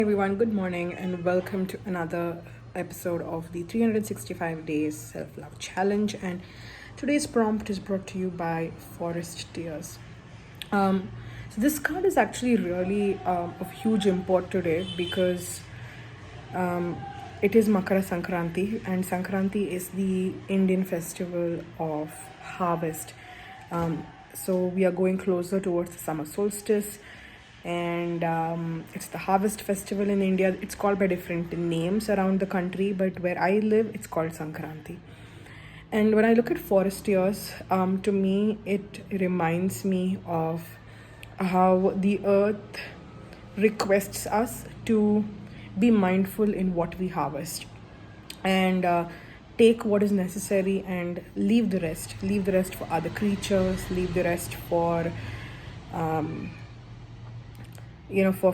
Everyone, good morning and welcome to another episode of the 365 Days Self Love Challenge. And today's prompt is brought to you by Forest Tears. So, this card is actually really of huge import today because it is Makara Sankranti, and Sankranti is the Indian festival of harvest. So, we are going closer towards the summer solstice, and it's the harvest festival in India. It's called by different names around the country, but where I live, it's called Sankranti. And when I look at forest years, to me, it reminds me of how the earth requests us to be mindful in what we harvest and take what is necessary and leave the rest. Leave the rest for other creatures, leave the rest for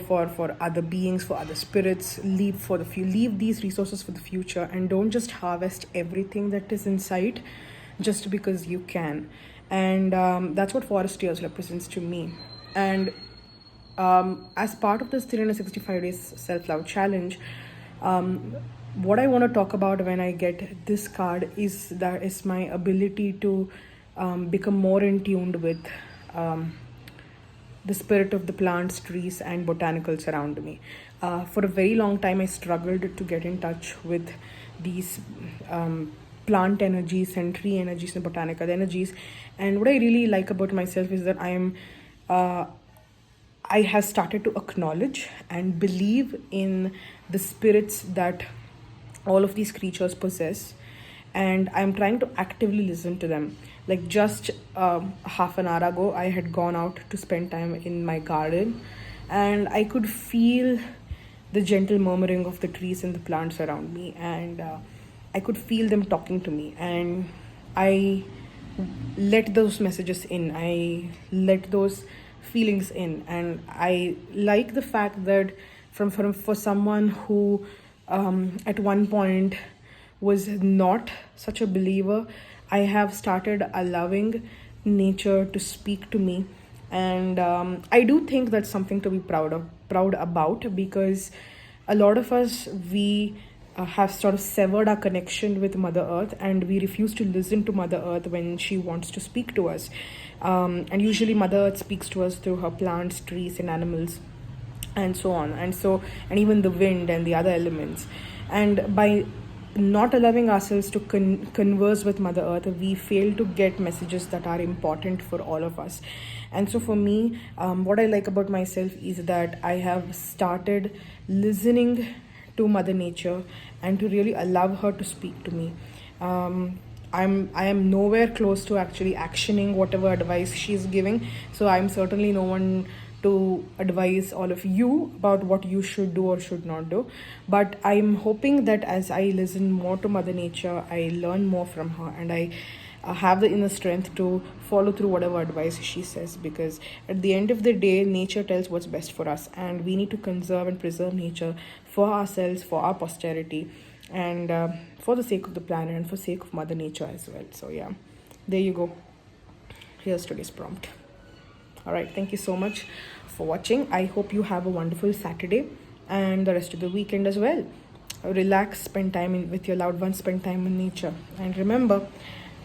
for other beings, for other spirits. Leave these resources for the future, and don't just harvest everything that is in sight just because you can. And that's what forest years represents to me. And as part of this 365 days self-love challenge, what I want to talk about when I get this card is my ability to become more in tune with the spirit of the plants, trees, and botanicals around me. For a very long time, I struggled to get in touch with these plant energies and tree energies and botanical energies. And what I really like about myself is that I have started to acknowledge and believe in the spirits that all of these creatures possess, and I'm trying to actively listen to them. Like just half an hour ago, I had gone out to spend time in my garden, and I could feel the gentle murmuring of the trees and the plants around me, and I could feel them talking to me, and I let those messages in. I let those feelings in, and I like the fact that for someone who at one point was not such a believer, I have started allowing nature to speak to me, and I do think that's something to be proud about, because a lot of us, we have sort of severed our connection with Mother Earth, and we refuse to listen to Mother Earth when she wants to speak to us. And usually Mother Earth speaks to us through her plants, trees, and animals, and so on, and even the wind and the other elements. And by not allowing ourselves to converse with Mother Earth, we fail to get messages that are important for all of us. And so for me, what I like about myself is that I have started listening to Mother Nature and to really allow her to speak to me. I am nowhere close to actually actioning whatever advice she's giving, so I'm certainly no one to advise all of you about what you should do or should not do. But I'm hoping that as I listen more to Mother Nature, I learn more from her, and I have the inner strength to follow through whatever advice she says, because at the end of the day, nature tells what's best for us, and we need to conserve and preserve nature for ourselves, for our posterity, and for the sake of the planet and for the sake of Mother Nature as well. So yeah, there you go. Here's today's prompt. All right, thank you so much for watching. I hope you have a wonderful Saturday and the rest of the weekend as well. Relax, spend time with your loved ones, spend time in nature, and remember,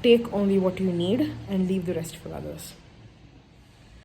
take only what you need and leave the rest for others.